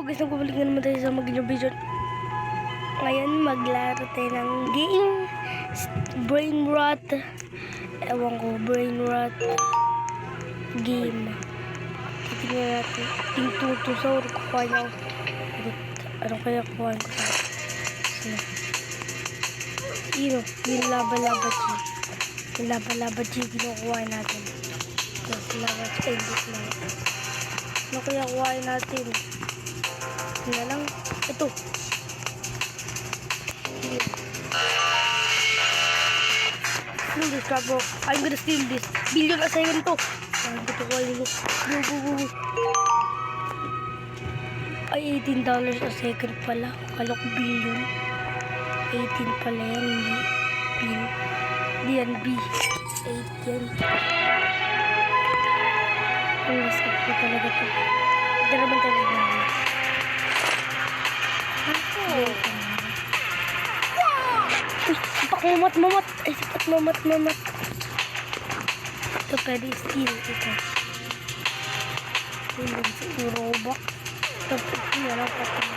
guys, nagbabalik na naman tayo sa mag-video video. Ngayon, maglaro tayo ng game. Brain rot. Ewan ko, brain rot. Game. Titignan natin. Ting tutusaur. Kukuha niya ako. Ano kaya kukuha ko sa... Sino? Yung laba-laba G. Yung laba-laba G, kinukuha natin. Laba G, endit lang. Ano kaya kuhain natin? Tingnan lang. Ito. Steal this crap, bro. I'm gonna steal this. Billion a second to. Ang gusto ko ay go. Ay, $18 a second pala. Kala ko billion. 18 pala yan. Hindi. Bill. Hindi yan. B. 8 yan. Ang lasap ko talaga to. Hindi naman talaga namin. Uy, sipak mamat. Ay, sipak mamat. Ito pwede steal. Ito. Hindi sa Robux. Ito lang pati.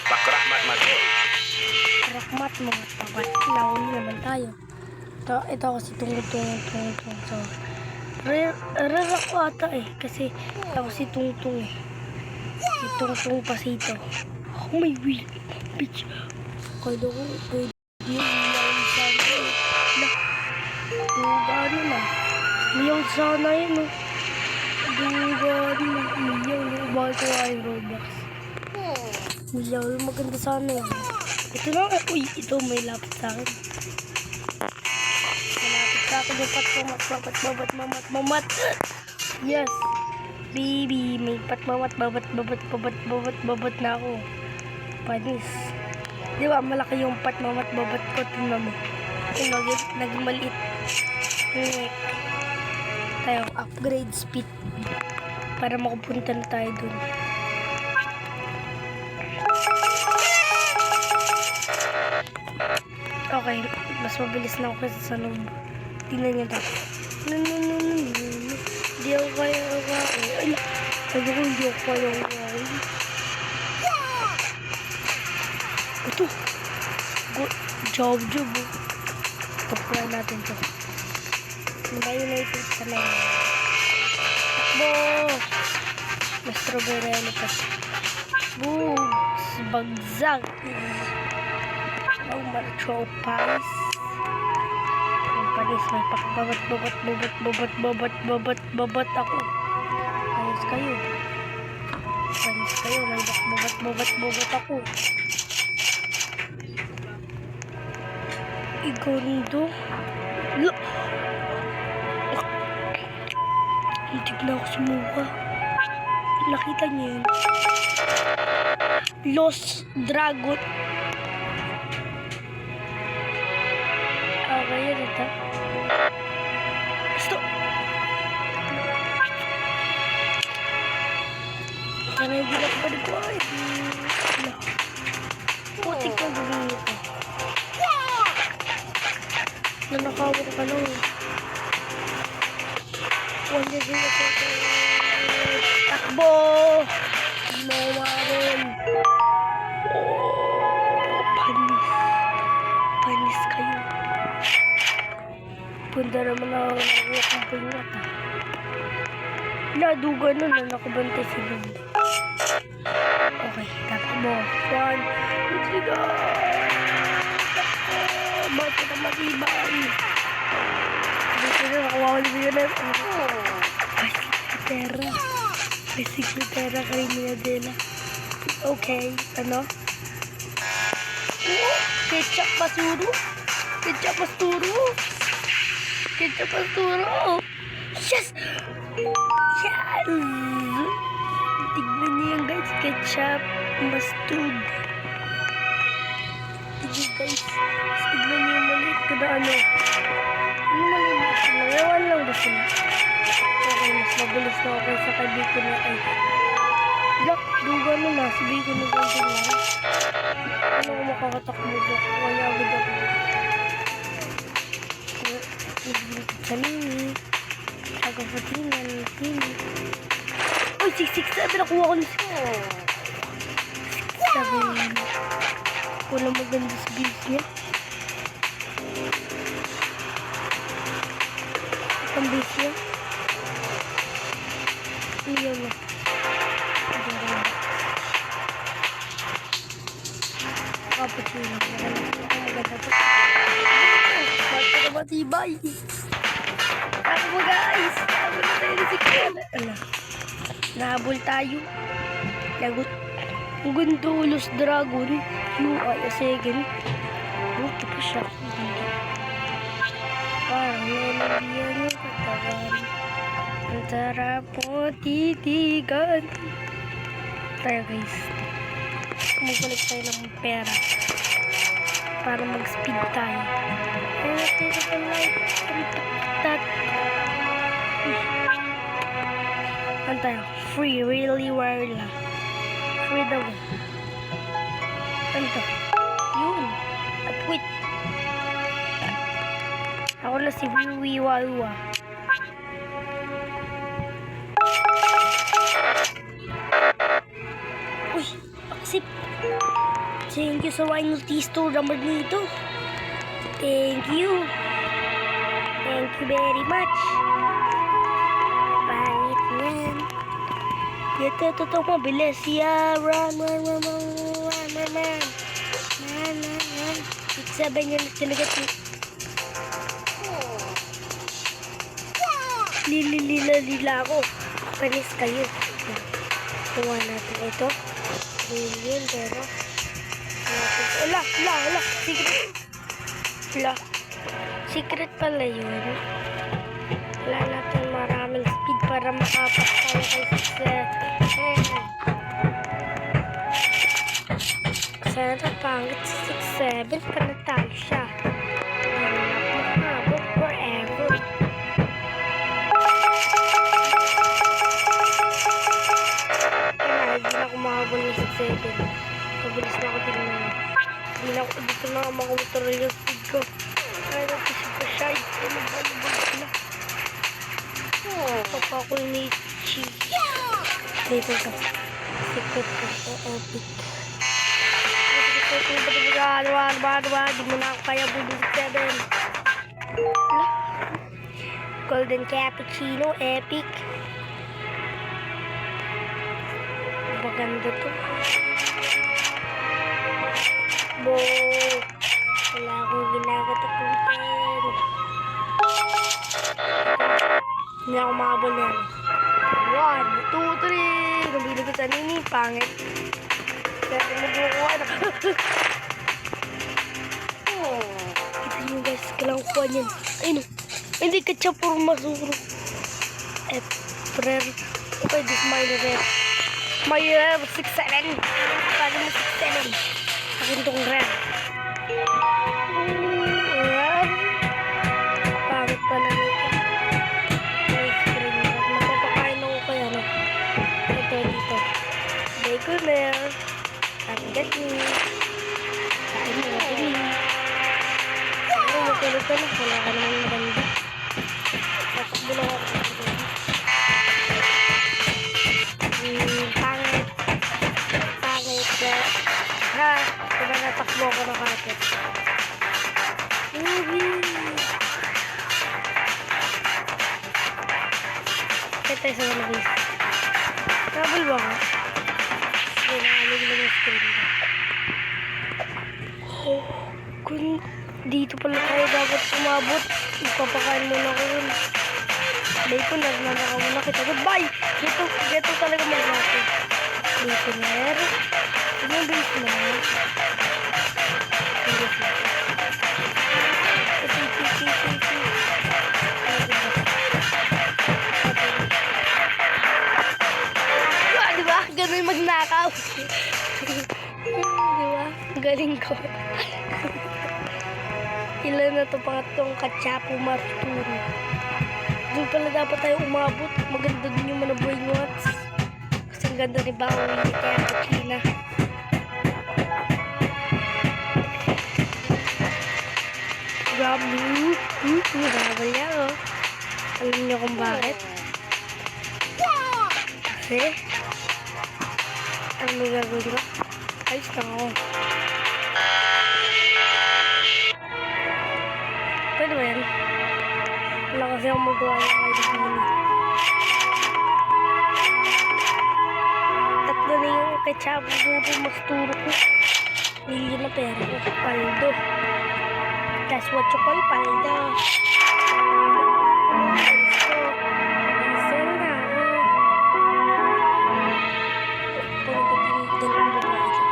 Pakrahmat mati. Rahmat mga tapat. Nahuli naman tayo. Ito kasi tungtong. So, rare ako ata eh. Kasi ako si Tungtung eh. Si Tungtung Pasito. Oh my wheel. Bitch. Kala ko pwede yung sana eh. Gano na. Miyaw sana yun oh. Gano na. Miyaw na. Bakit ko ay Robux. Miyaw yung maganda sana yun. Ito na. Uy, ito may lapit sa akin. Malapit sa akin yung mamat. Yes. Baby, may patmamat, babat na ako. Panis. Di ba, malaki yung patmamat, babat ko. Tingnan mo. Naging maliit. Tayo, upgrade speed. Para makapunta na tayo dun. Okay, mas mabilis na ako kasi sa loob. Tingnan niyo ito. Hindi ako kaya ay, sabi ko hindi ako kaya ito. Job. Tukulan natin ito. United sa lang. Takbo! Mas strawberry pa. Boogs! Bagzag! Ang marchopas. Ang panis. May pakbabat ako. Panis kayo. May babat ako. Igondo. Hintig na ako sumuha. Nakita niyo yun. Lost Dragon. Okay, yun ito. Stop! Sana yung gila ko pa dito ay. Putik ko gawin ito. Nanakawin ka lang. Wala din ito. Takbo! Mawarin. Panis kayo. Punta naman ako ng pingat. Naduga nun na nakabantay si Lund. Okay, takbo. 1, 2, 3, go! Ba't ka matibay? Dito na, nakawawali ko yun. Basic-litera Karina Dela. Okay, ano? Ketchup pasturo. Yes! Yes! Tignan niyo yan guys. Ketchup mustard. Tignan guys. Tignan niyo yung maliit ko na ano. Ano maliit sila? Ewan lang ba sila? Okay, mas mabilis na ako sa kaibigan na ay. Look, duga na na. Sabi ko na ganda lang. Ano ko makakatakbo ba? Wala agad ako. Sa mini. Agapatingan. Uy, 667. Nakuha ko na siya. maganda sa base niya. Ang base niya. Iyon na. Cappuccino. Maganda to. Basta na matibay. Ako mo guys. Nahabol na tayo na si Kuya. Ala. Nahabol tayo. Lagot. Ang ganda ulos dragon. UI a second. Buti pa siya. Parang nalagyan yung katawan. Ang sarap mo titigan. Tayo guys. Kumukulit tayo ng pera. Para mag-speed tayo. Kaya natin sa light. Ano tayo? Free. Really wala. Free daw. Ano to? Yun. At wait. Ako na si Wiwiwawa. Uy, aksip. Thank you sa wine Tisto number nito. Thank you. Thank you very much. Pangit yan. Ito mabilis. Yeah, run. 6-7 yan talaga. Lila ako. Panis kayo. Kuha natin ito. Billion, pero Wala. Secret pala yun. Wala natin maraming speed para makapas tayo kay 6-7. Sana pangit si 6-7. Panatalo siya. Mahabog forever. Hindi na ako mahabol ng 6-7. Mabilis na ako tingnan. Hindi na ako dito na makontrol yung speed ko. Kaya natin si Prashad. Nagbalubog sila. Papa ko ni Chi. Dito ka. Secret ko sa epic. Di mo na ako kaya bulong 7. Golden Cappuccino epic. Maganda to. Bo. Wala akong ginagatakutin. Hindi ako makabol yan. 1, 2, 3. Nabilag ko sa nini. Pangit. Kaya magbukuha na. Kita nyo guys. Kailangan kuha niyan. Ayun. Hindi ka siya puro masuro. Prayer. Okay, this is my red. My 6-7. Kali mo 6-7. Akin tong red. Red. Pangit pala nito. May screen red. Napapakain ako kaya no. Ito dito. Baconer. Target me. Kain mo natin me. Ano makulit ka na. Wala ka naman maganda. Takbo lang ako. Ha, diba natakbo ko na kapit. Kaya tayo sa mga base. Trouble ba ka? Sige, naalig lang yung screen ko. Kung dito pala tayo dapat umabot, ipapakain muna ko yun. Bay ko, nagnanaka muna kita. Goodbye! Dito talaga mag-natin. Dito na. Ano yung base na? Diba? Ganun magnakaw. Diba? Galing ko. Ilan na ito pangatlong Kachapo Marturo. Doon pala dapat tayo umabot. Maganda din yung manabuhay nuts. Kasi ang ganda ni Bawi ni Cappuccino. Grabe. Nagawal niya, oh. Alam niyo kung bakit? Kasi, ano gagawin ko? Ayos lang ako. Pwede ba yan? Wala kasi akong magawa yung ID Gini. Tatlo na yung ketchup. Puro mas turo ko. Hindi na pera ko. Paldo. That's what you call paldo. Isel na ako. Dalawang babae.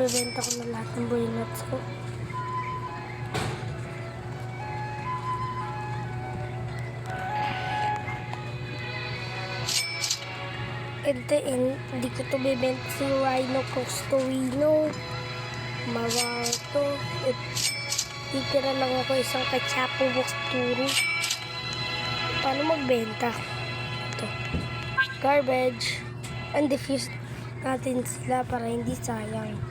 Bebenta ko na lahat ng boy nuts ko. Hindi ko to bebenta si Rhino Costorino. Mawang to. Titira lang ako isang kachapo box turo. Paano magbenta? Ito. Garbage. Undifused natin sila para hindi sayang.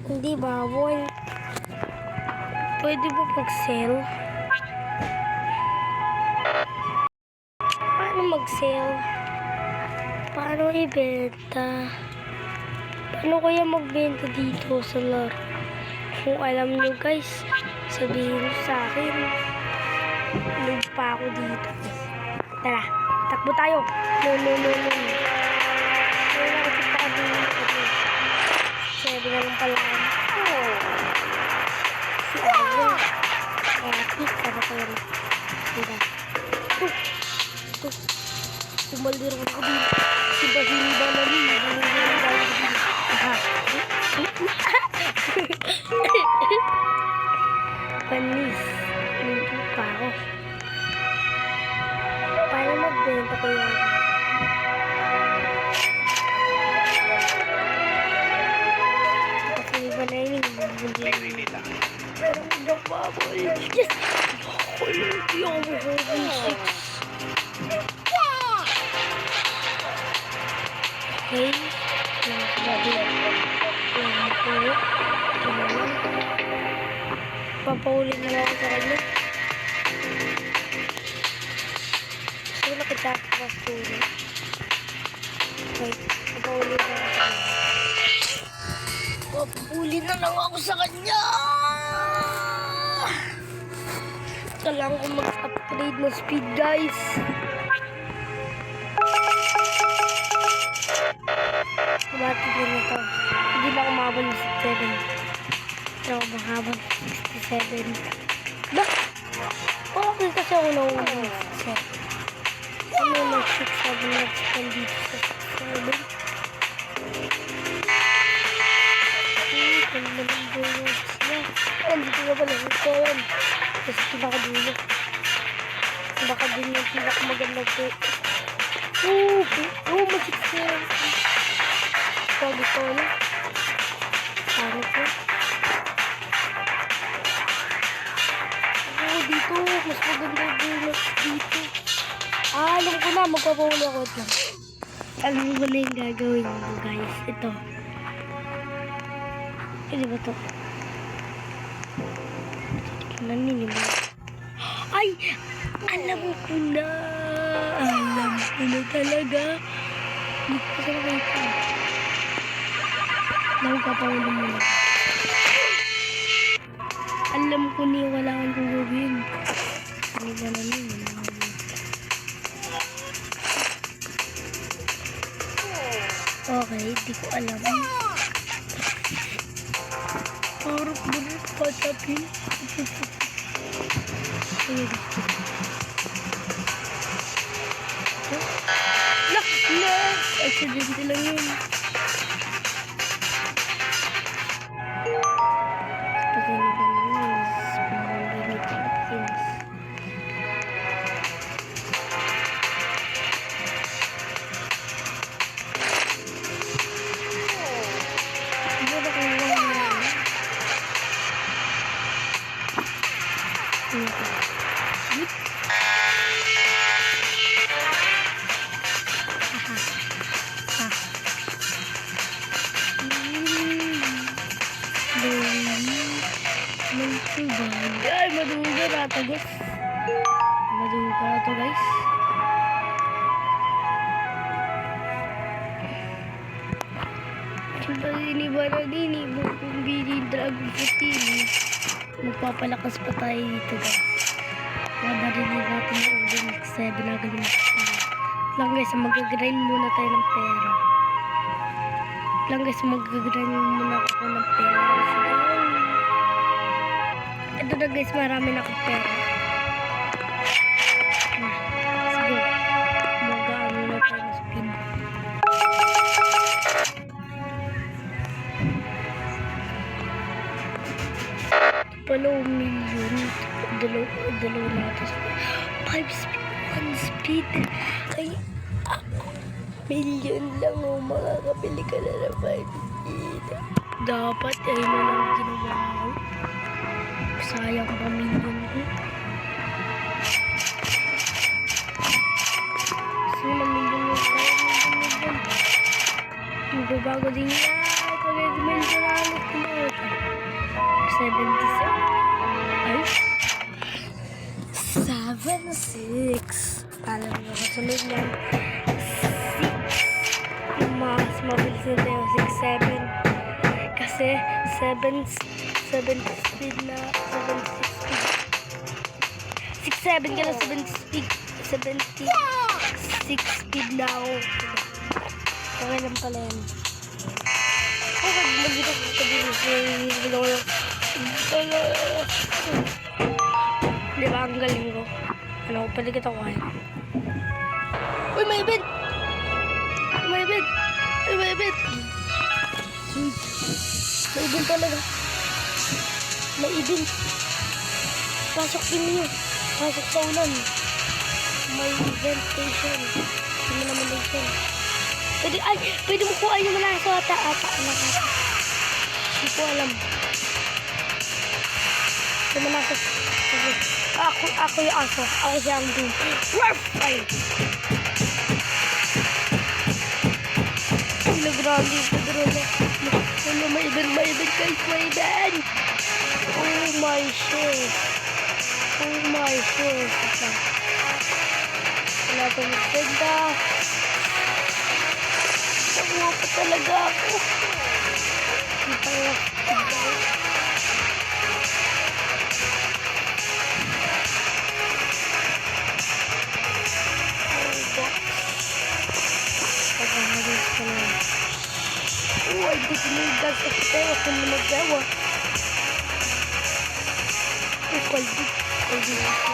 Hindi bawal. Pwede ba mag-sell? Paano mag-sell? Paano ibenta? Paano kaya magbenta dito sa laro? Kung alam nyo guys, sabihin nyo sa akin. Noob pa ako dito. Tara, takbo tayo. No. Wala kasi pa kami dito. Sabi na lang pala. Si Ayo. Epic. Ano ko yan? Diba? Umaldir ako dito. Si Basili ba na rin? Panis. Nandito pa ako. Paano magbenta ko yan? Kasi iba na yun. Pero nagbaboy. Yes! Hindi ako mag-6. Okay. Papaulin na lang ako sa kanya. Gusto ko nakitapos tuloy. Okay. Papaulin na lang ako sa kanya. Papaulin na lang ako sa kanya. Kailangan ko mag-upgrade ng speed guys. Kumati din ito. Hindi na umabot ng 67. Pero umabot ng 67. Ba? Okay kasi ako nauna ng 67. Ano ng 67 nag-spend dito sa 67? Ganda ng bonus niya. Dito na pala yung 7. Kasi pinakadulo. Baka din yung pinakamagandang po. Masiksi. Sabi ko na. Sabi ko. Dito. Mas maganda bonus dito. Alam ko na. Magpapahuli ako lang. Alam ko na yung gagawin mo guys. Ito. Ano ba ito? Naninimo. Ay! Alam ko na! Alam ko na talaga. Hindi ko sa nakita. Nagpapaulo mo na. Alam ko niya wala kang gugawin. Ano ba namin? Okay, di ko alam. Buruk patapin. Accident lang yun. Kasi nagano'n pinamagay nito at sinas. Hindi ba kung lang yan? Ay, maduga na ito guys. Maduga na ito guys. Baradini, Bukumbili, Dragon Fruitini. Magpapalakas pa tayo dito guys. Mabarili natin yung ulo next 7 na galing lang guys, mag-grind muna tayo ng pera. Lang guys, mag-grind muna ako ng pera. Ito na guys, marami na akong pera. Let's go. Mag-ano na tayo ng spin. Palo million. Dalawa na ito. 5 speed. 1 speed. Ay, million lang o makakabili ka na ng 5 speed. Dapat ay na lang ginawa ko. Sayang pa million ko. Kasi na million mo tayo. Magbabago din yan. Pag-recommend ko na alam ko na ito. 77. Ay. 7-6. Alam mo, kasunod lang. 6. Mas mabilis na tayo. 6-7. Kasi 7 speed na. 6-7 ka na 7 speed. 76 speed na ako. Okay lang pala yan. Okay, mag-ito ko sabihin. Di ba ang galing ko? Ano, pwede kita kuhain. Uy, may event! May event! Uy, may event! Sweet. May event talaga. May event. Pasok din niyo. Pasok sa ulan. May event station. Hindi mo naman station. Pwede mo kuha yung malaso ata. Hindi ko alam. Yung malaso. Ako yung aso. Ako siya ang doom. Ruff! Ay! Ay, nagrali. Ano, may event guys. May event! Oh my shit. Oh my shit. Wala pa maganda. Nakuha pa talaga ako. Hindi pa nga. Oh, ay, di kinigas sa kaya ako na magawa. Oh, kwaldi. Kwaldi ako.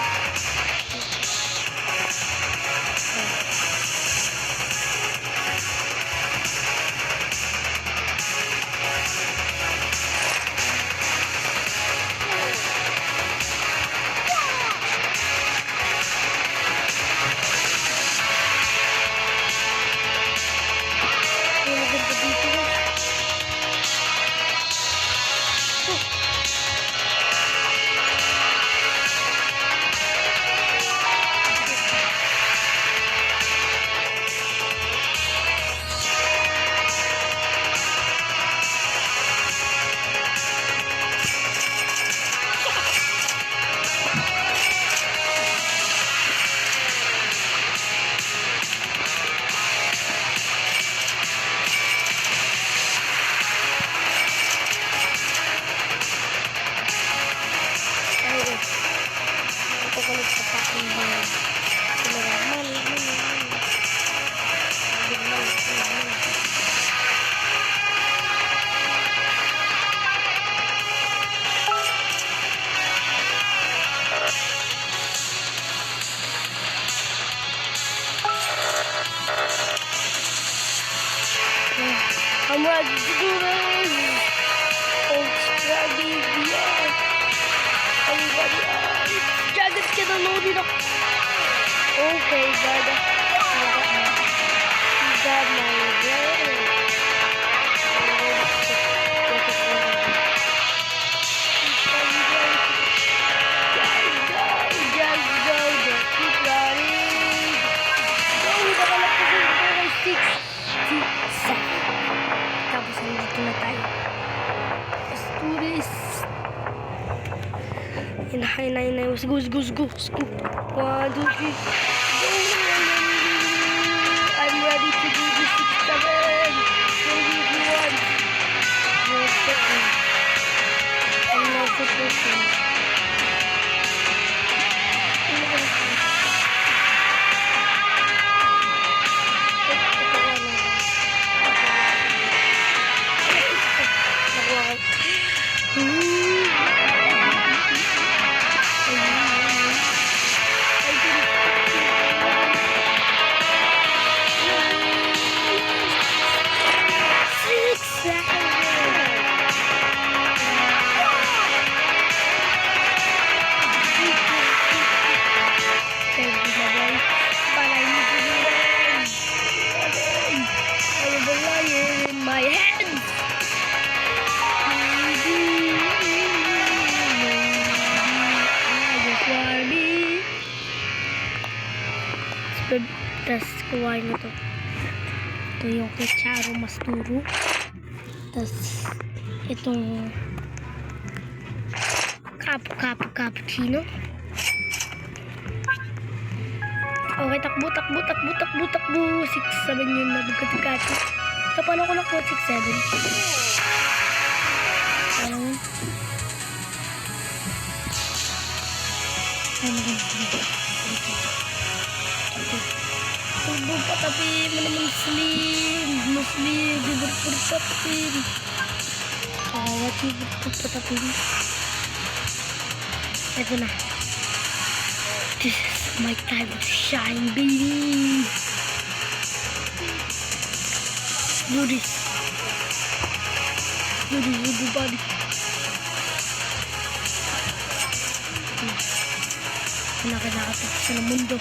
I'm ready to do this. Ultra DVR. Everybody out. Jagat ka na loaded up. Okay, Gaga. You got my way. Just go. Keep running. Go, nakalap ko sa 6. Tapos nandito na tayo. Let's do this. Hinahinay. Let's go. 1, 2, 3. Go. I'm ready to do this 6-7. Maybe if you want. super cool. Tapos kuhain mo to. Ito yung Kecharo Masturo. Tapos itong cappuccino. Okay, takbo. 6, 7 yun na bugkati-kati. So, paano ko nakuha 6, 7? Tubo patapi muslim gubernur patapin wajib patapin. Ito na, this is my time to shine, baby. Do this everybody. Nakakatapos sa mundo,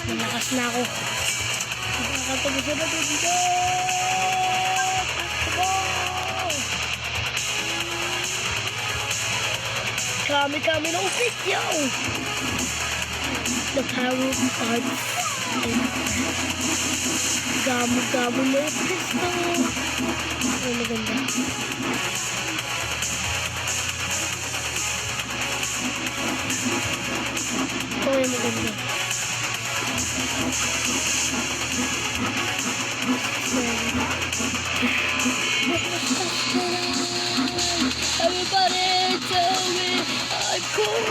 malakas na ako. Nakakatapos na dito. Kami ng video. The power of art. Gamo na yung pisto. Ay, maganda. Ay, maganda. Everybody tell me I'm cool.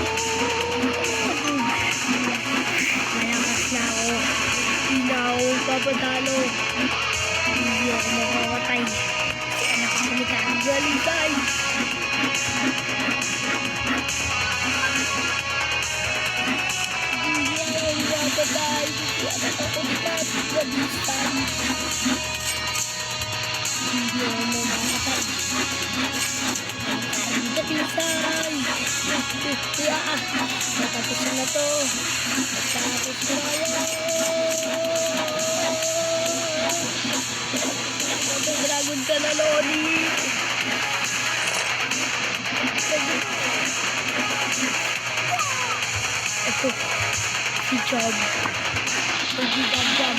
Malakas na ako. Hindi na ako papadalo. Hindi ako makamatay. Kasi anak ko kami kakagalitan. Hindi ako makamatay. Kasi anak ako kakagalitan. Hindi ako makamatay. Pisay! Natapos na to. Natapos na yan. Dragon ka na, Loli. Ito, si Job. Si Jam.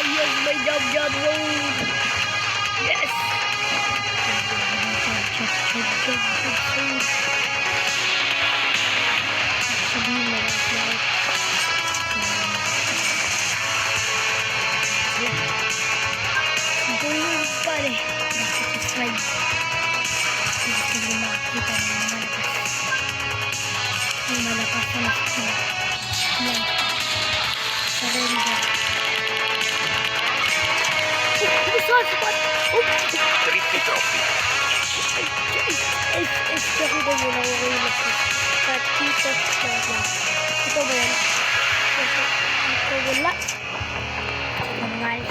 Yes, may Jam road. Yes! Sabihin mo lang sila. Buhay pa rin. Subscribe. Gusto nyo makakita ng malakas. Yung malakas na nakita. Yan. Surrender. Tritti troppi. Nakita nyo lang yung relax. Katito sa lang. Ito ba yan? Ito wala. Mangal.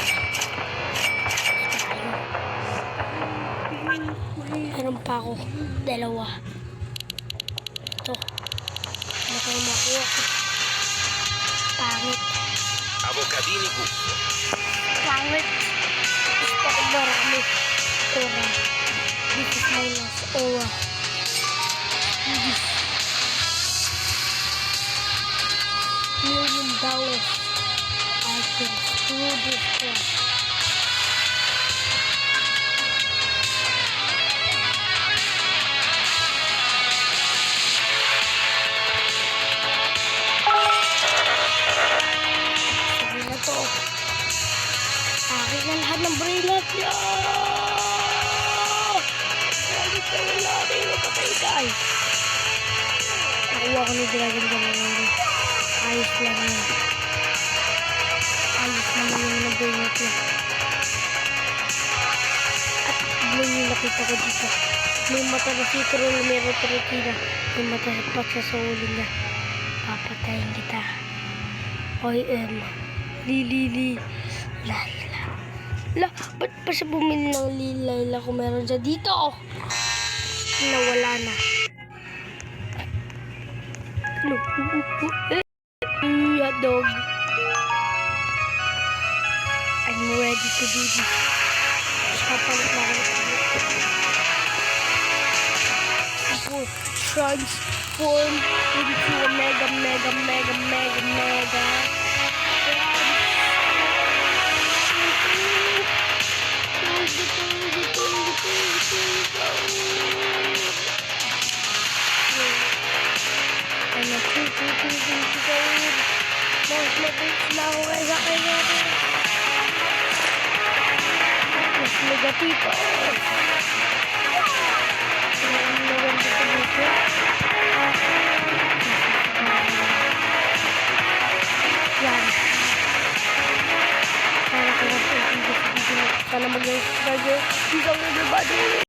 Meron pa ako. 2. Ito. Ano kayo makuha ko? Pangit. Avocadini gusto. Pangit. Gusto ko marami. Ora. This is my last aura. This $1,000,000. I can screw this one. Sabi na to. Akin na lahat ng brilliant niya. Sabi ko Ay! Nakuha ko ni Dragon Ball. Ayos lang yun. Ayos naman yung nag-donut niya. At biglang yung nakita ko dito. May mata na si Troll, meron Trotina. May mata pa siya sa ulo niya. Papatayin kita. OM. Li. La. La, ba't pa siya bumili ng Lila kung meron siya dito? Nawala na. Hotdog. I'm ready to do this. Papalit na ako. Transform into a mega. Mas mabilis na ako kaysa kanya. Mas negatibo. Maganda sa dito. Yan. Sana mag-subscribe. Peace out everybody.